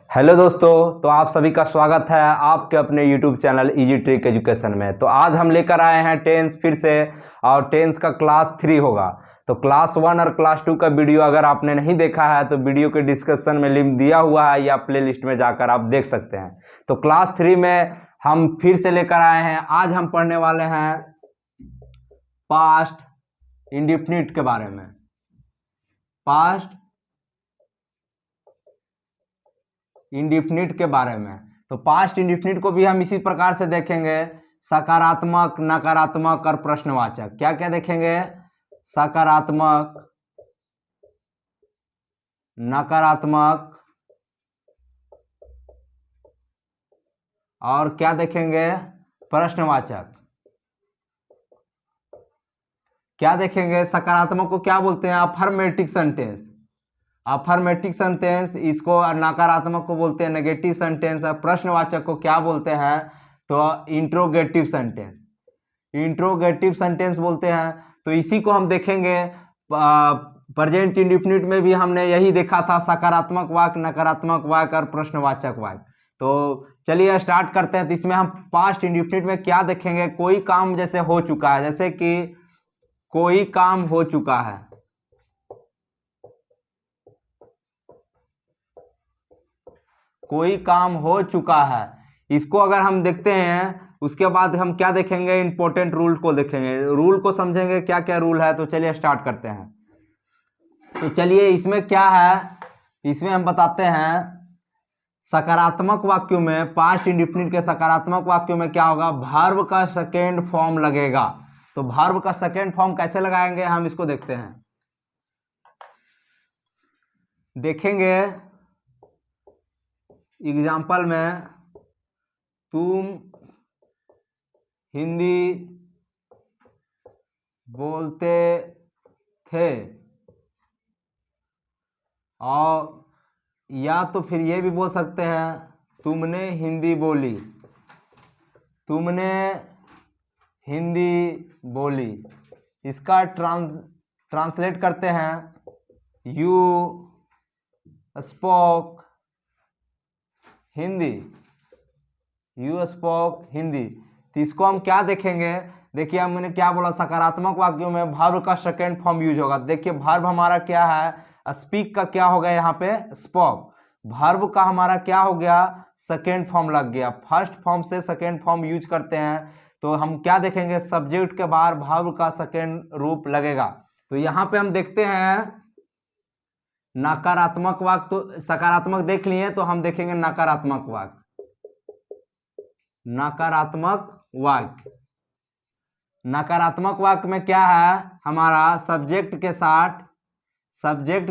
Hello दोस्तों, तो आप सभी का स्वागत है आपके अपने YouTube channel easy trick education में। तो आज हम लेकर आए हैं टेंस फिर से, और टेंस का क्लास 3 होगा। तो क्लास 1 और क्लास 2 का वीडियो अगर आपने नहीं देखा है तो वीडियो के डिस्क्रिप्शन में लिंक दिया हुआ है या प्लेलिस्ट में जाकर आप देख सकते हैं। तो क्लास 3 में हम फिर से लेकर आए हैं। आज हम पढ़ने वाले हैं पास्ट इंडेफिनिट के बारे में। पास्ट इंडेफिनिट के बारे में। तो पास्ट इंडेफिनिट को भी हम इसी प्रकार से देखेंगे, सकारात्मक, नकारात्मक और प्रश्नवाचक। क्या क्या देखेंगे? सकारात्मक, नकारात्मक और क्या देखेंगे? प्रश्नवाचक। क्या देखेंगे? सकारात्मक को क्या बोलते हैं? Affirmative sentence. अफर्मेटिव सेंटेंस, इसको नकारात्मक को बोलते हैं नेगेटिव सेंटेंस। और प्रश्नवाचक को क्या बोलते हैं? तो इंट्रोगेटिव सेंटेंस। इंट्रोगेटिव सेंटेंस बोलते हैं। तो इसी को हम देखेंगे। प्रेजेंट इंडेफिनिट में भी हमने यही देखा था, सकारात्मक वाक्य, नकारात्मक वाक्य और प्रश्नवाचक वाक्य। तो चलिए स्टार्ट करते हैं। तो इसमें हम पास्ट इंडेफिनिट में क्या देखेंगे? कोई काम जैसे हो चुका है, जैसे कि कोई काम हो चुका है। कोई काम हो चुका है, इसको अगर हम देखते हैं उसके बाद हम क्या देखेंगे? इंपॉर्टेंट रूल को देखेंगे, रूल को समझेंगे क्या क्या रूल है। तो चलिए स्टार्ट करते हैं। तो चलिए इसमें क्या है, इसमें हम बताते हैं। सकारात्मक वाक्यों में, पास्ट इंडेफिनिट के सकारात्मक वाक्यों में क्या होगा? वर्ब का सेकेंड फॉर्म लगेगा। तो वर्ब का सेकेंड फॉर्म कैसे लगाएंगे हम इसको देखते हैं, देखेंगे। एग्जाम्पल में, तुम हिंदी बोलते थे, और या तो फिर ये भी बोल सकते हैं, तुमने हिंदी बोली। तुमने हिंदी बोली। इसका ट्रांसलेट करते हैं, you spoke Hindi. You spoke Hindi. तो इसको हम क्या देखेंगे? देखिए हमने क्या बोला, सकारात्मक वाक्यों में वर्ब का सेकेंड फॉर्म यूज होगा। देखिए वर्ब हमारा क्या है? स्पीक का क्या हो गया यहाँ पे? स्पोक। वर्ब का हमारा क्या हो गया? सेकेंड फॉर्म लग गया। फर्स्ट फॉर्म से सेकेंड फॉर्म यूज करते हैं तो हम क्या देखेंगे? सब्जेक्ट के बाहर वर्ब का सेकेंड रूप लगेगा। तो यहाँ पे हम देखते हैं नकारात्मक वाक्य। तो सकारात्मक देख लिए, तो हम देखेंगे नकारात्मक वाक्य। नकारात्मक वाक्य। नकारात्मक वाक्य में क्या है? हमारा सब्जेक्ट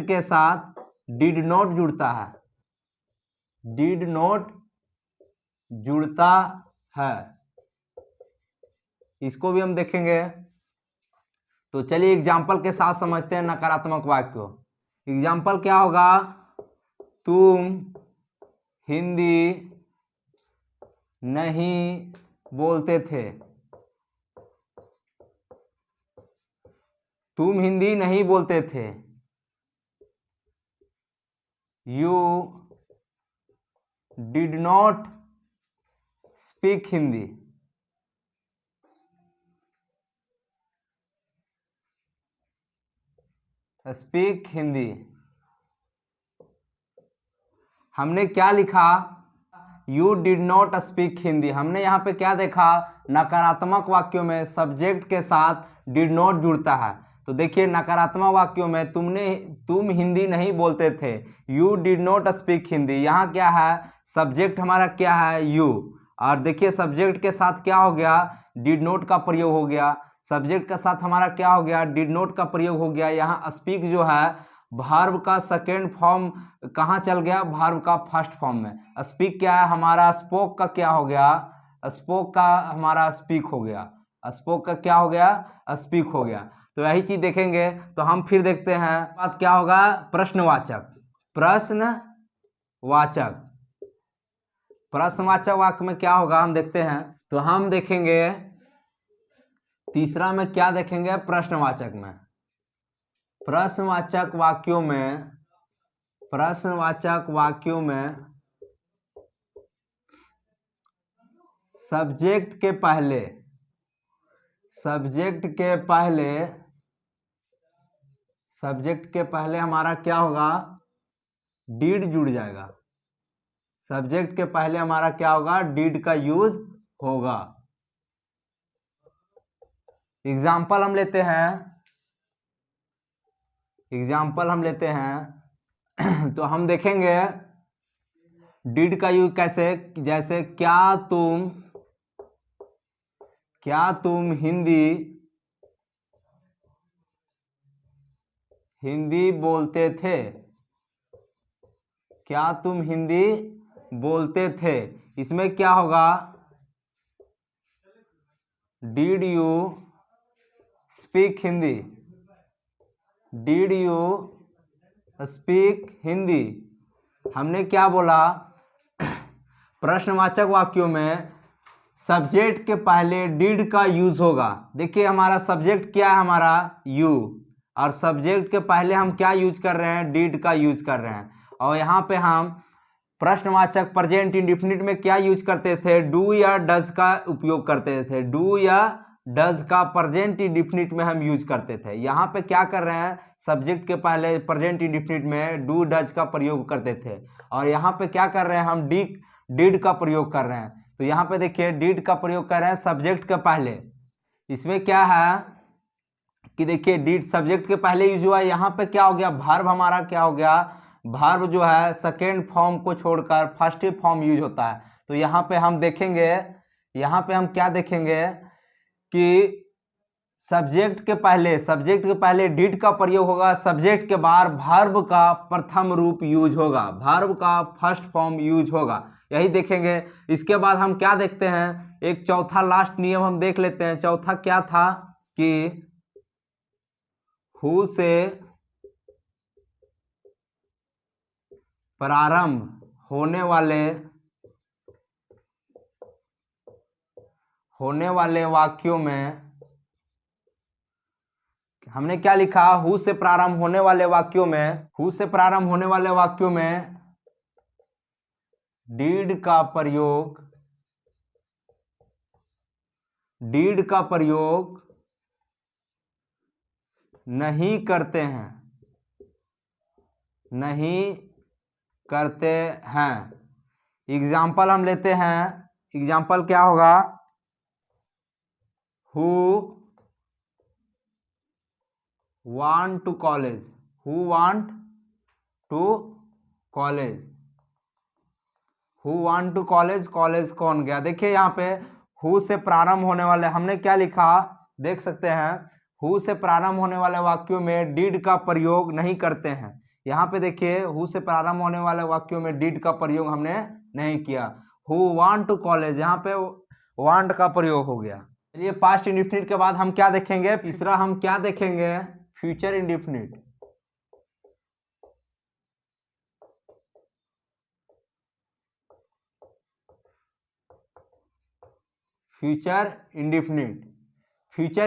के साथ डिड नॉट जुड़ता है। डिड नॉट जुड़ता है, इसको भी हम देखेंगे। तो चलिए एग्जाम्पल के साथ समझते हैं नकारात्मक वाक्य को। एग्जाम्पल क्या होगा? तुम हिंदी नहीं बोलते थे। तुम हिंदी नहीं बोलते थे। You did not speak Hindi. Speak Hindi. हमने क्या लिखा? You did not speak Hindi. हमने यहाँ पे क्या देखा? नकारात्मक वाक्यों में सब्जेक्ट के साथ डिड नॉट जुड़ता है। तो देखिए नकारात्मक वाक्यों में तुम हिंदी नहीं बोलते थे, you did not speak Hindi. यहाँ क्या है? सब्जेक्ट हमारा क्या है? यू। और देखिए सब्जेक्ट के साथ क्या हो गया? डिड नॉट का प्रयोग हो गया। सब्जेक्ट के साथ हमारा क्या हो गया? डिड नॉट का प्रयोग हो गया। यहाँ स्पीक जो है वर्ब का सेकेंड फॉर्म कहाँ चल गया? वर्ब का फर्स्ट फॉर्म में। स्पीक क्या है हमारा? स्पोक का क्या हो गया? स्पोक का हमारा स्पीक हो गया। स्पोक का क्या हो गया? स्पीक हो गया। तो यही चीज देखेंगे। तो हम फिर देखते हैं बात क्या होगा? प्रश्नवाचक। प्रश्नवाचक। प्रश्नवाचक वाक्य में क्या होगा हम देखते हैं। तो हम देखेंगे तीसरा में क्या देखेंगे? प्रश्नवाचक में। प्रश्नवाचक वाक्यों में सब्जेक्ट के पहले हमारा क्या होगा, डीड जुड़ जाएगा। सब्जेक्ट के पहले हमारा क्या होगा, डीड का यूज होगा। एग्जाम्पल हम लेते हैं तो हम देखेंगे डीड का यूज कैसे, जैसे क्या तुम हिंदी बोलते थे, क्या तुम हिंदी बोलते थे। इसमें क्या होगा, did you speak Hindi, did you speak Hindi. हमने क्या बोला, प्रश्नवाचक वाक्यों में सब्जेक्ट के पहले डिड का यूज होगा। देखिए हमारा सब्जेक्ट क्या है, हमारा यू, और सब्जेक्ट के पहले हम क्या यूज कर रहे हैं, डिड का यूज कर रहे हैं। और यहाँ पे हम प्रश्नवाचक प्रेजेंट इंडेफिनिट में क्या यूज करते थे, डू या डज का उपयोग करते थे। डू या डज का प्रेजेंट इंडेफिनिट में हम यूज करते थे। यहाँ पे क्या कर रहे हैं, सब्जेक्ट के पहले प्रेजेंट इंडेफिनिट में डू डज का प्रयोग करते थे, और यहाँ पे क्या कर रहे हैं, हम डिड का प्रयोग कर रहे हैं। तो यहाँ पे देखिए डिड का प्रयोग कर रहे हैं सब्जेक्ट के पहले। इसमें क्या है कि देखिए डिड सब्जेक्ट के पहले यूज हुआ। यहाँ पे क्या हो गया, वर्ब हमारा क्या हो गया, वर्ब जो है सेकेंड फॉर्म को छोड़कर फर्स्ट फॉर्म यूज होता है। तो यहाँ पे हम देखेंगे, यहाँ पे हम क्या देखेंगे कि सब्जेक्ट के पहले डिड का प्रयोग होगा, सब्जेक्ट के बाद वर्ब का प्रथम रूप यूज होगा, वर्ब का फर्स्ट फॉर्म यूज होगा, यही देखेंगे। इसके बाद हम क्या देखते हैं, एक चौथा लास्ट नियम हम देख लेते हैं। चौथा क्या था कि हु से प्रारंभ होने वाले वाक्यों में हमने क्या लिखा, हु से प्रारंभ होने वाले वाक्यों में डिड का प्रयोग नहीं करते हैं। एग्जाम्पल हम लेते हैं, एग्जाम्पल क्या होगा, who want to college, college कौन गया। देखिए यहाँ पे हु से प्रारंभ होने वाले हमने क्या लिखा, देख सकते हैं, हु से प्रारंभ होने वाले वाक्यों में डिड का प्रयोग नहीं करते हैं। यहाँ पे देखिए हु से प्रारंभ होने वाले वाक्यों में डिड का प्रयोग हमने नहीं किया। हु वांट टू कॉलेज, यहाँ पे वांट का प्रयोग हो गया। चलिए पास्ट इंडेफिनिट के बाद हम क्या देखेंगे, तीसरा हम क्या देखेंगे, फ्यूचर इंडेफिनिट। फ्यूचर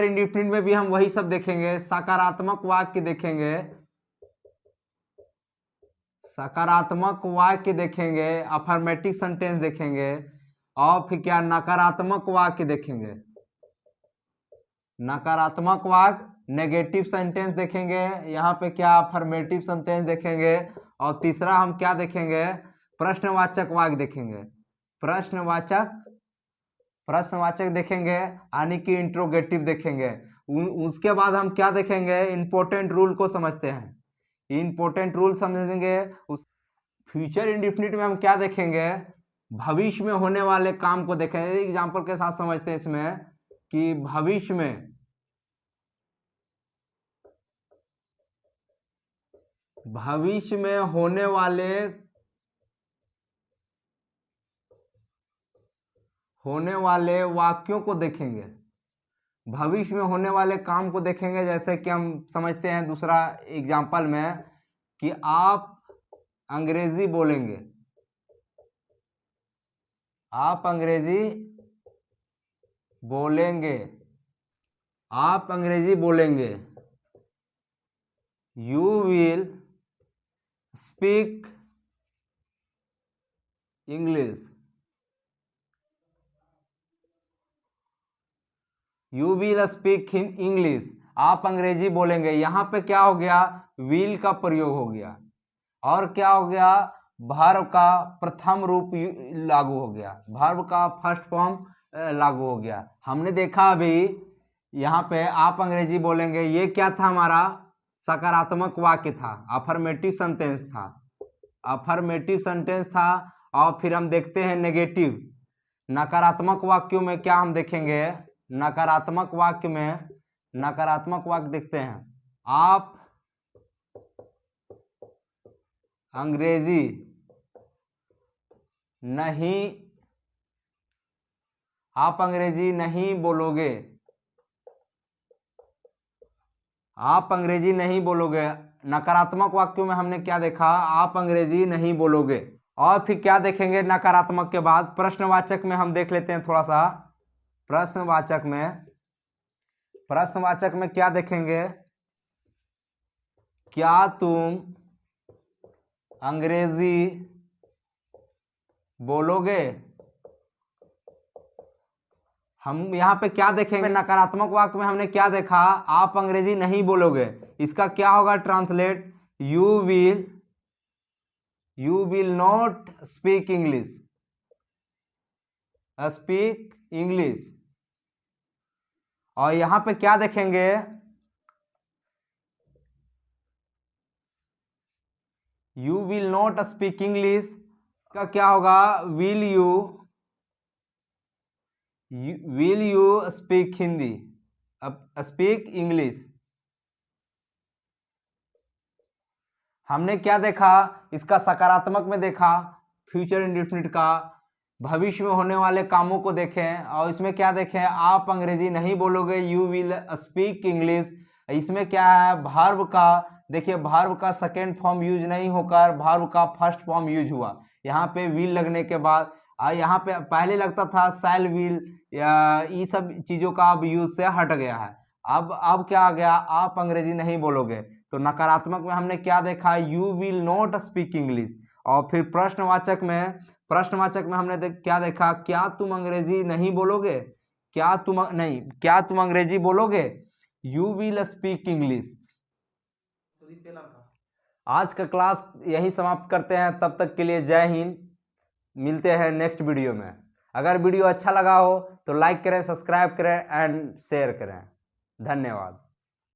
इंडेफिनिट में भी हम वही सब देखेंगे, सकारात्मक वाक्य देखेंगे, अफर्मेटिव सेंटेंस देखेंगे, और फिर क्या नकारात्मक वाक्य देखेंगे, नेगेटिव सेंटेंस देखेंगे। यहाँ पे क्या अफर्मेटिव सेंटेंस देखेंगे, और तीसरा हम क्या देखेंगे, प्रश्नवाचक वाक्य देखेंगे, प्रश्नवाचक देखेंगे, यानी कि इंट्रोगेटिव देखेंगे। उसके बाद हम क्या देखेंगे, इंपॉर्टेंट रूल को समझते हैं, इंपॉर्टेंट रूल समझेंगे। उस फ्यूचर इंडेफिनिट में हम क्या देखेंगे, भविष्य में होने वाले काम को देखेंगे। एग्जाम्पल के साथ समझते हैं इसमें कि भविष्य में होने वाले वाक्यों को देखेंगे, भविष्य में होने वाले काम को देखेंगे। जैसे कि हम समझते हैं दूसरा एग्जाम्पल में कि आप अंग्रेजी बोलेंगे, you will speak English, you will speak English, आप अंग्रेजी बोलेंगे। यहाँ पे क्या हो गया, विल का प्रयोग हो गया, और क्या हो गया, वर्ब का प्रथम रूप लागू हो गया, वर्ब का फर्स्ट फॉर्म लागू हो गया। हमने देखा अभी यहाँ पे आप अंग्रेजी बोलेंगे, ये क्या था, हमारा सकारात्मक वाक्य था, अफर्मेटिव सेंटेंस था, अफर्मेटिव सेंटेंस था। और फिर हम देखते हैं नेगेटिव, नकारात्मक वाक्यों में क्या हम देखेंगे, नकारात्मक वाक्य में, नकारात्मक वाक्य देखते हैं, आप अंग्रेजी नहीं, आप अंग्रेजी नहीं बोलोगे, आप अंग्रेजी नहीं बोलोगे। नकारात्मक वाक्यों में हमने क्या देखा, आप अंग्रेजी नहीं बोलोगे। और फिर क्या देखेंगे नकारात्मक के बाद, प्रश्नवाचक में हम देख लेते हैं थोड़ा सा। प्रश्नवाचक में, प्रश्नवाचक में क्या देखेंगे, क्या तुम अंग्रेजी बोलोगे। हम यहाँ पे क्या देखेंगे, नकारात्मक वाक्य में हमने क्या देखा, आप अंग्रेजी नहीं बोलोगे, इसका क्या होगा translate, you will not speak English, speak English. और यहाँ पे क्या देखेंगे, you will not speak English का क्या होगा, will you speak Hindi, speak English. हमने क्या देखा, इसका सकारात्मक में देखा फ्यूचर इंडेफिनिट का, भविष्य में होने वाले कामों को देखें, और इसमें क्या देखें, आप अंग्रेजी नहीं बोलोगे, यू विल स्पीक इंग्लिश। इसमें क्या है, वर्ब का, देखिए वर्ब का सेकेंड फॉर्म यूज नहीं होकर वर्ब का फर्स्ट फॉर्म यूज हुआ, यहाँ पे विल लगने के बाद। यहाँ पे पहले लगता था शैल विल, ये सब चीज़ों का अब यूज से हट गया है। अब क्या आ गया, आप अंग्रेजी नहीं बोलोगे। तो नकारात्मक में हमने क्या देखा, you will not speak English. और फिर प्रश्नवाचक में, प्रश्नवाचक में हमने क्या देखा, क्या तुम अंग्रेजी नहीं बोलोगे, क्या तुम अंग्रेजी बोलोगे, यू विल स्पीक इंग्लिश। आज का क्लास यही समाप्त करते हैं, तब तक के लिए जय हिंद, मिलते हैं नेक्स्ट वीडियो में। अगर वीडियो अच्छा लगा हो तो लाइक करें, सब्सक्राइब करें एंड शेयर करें। धन्यवाद।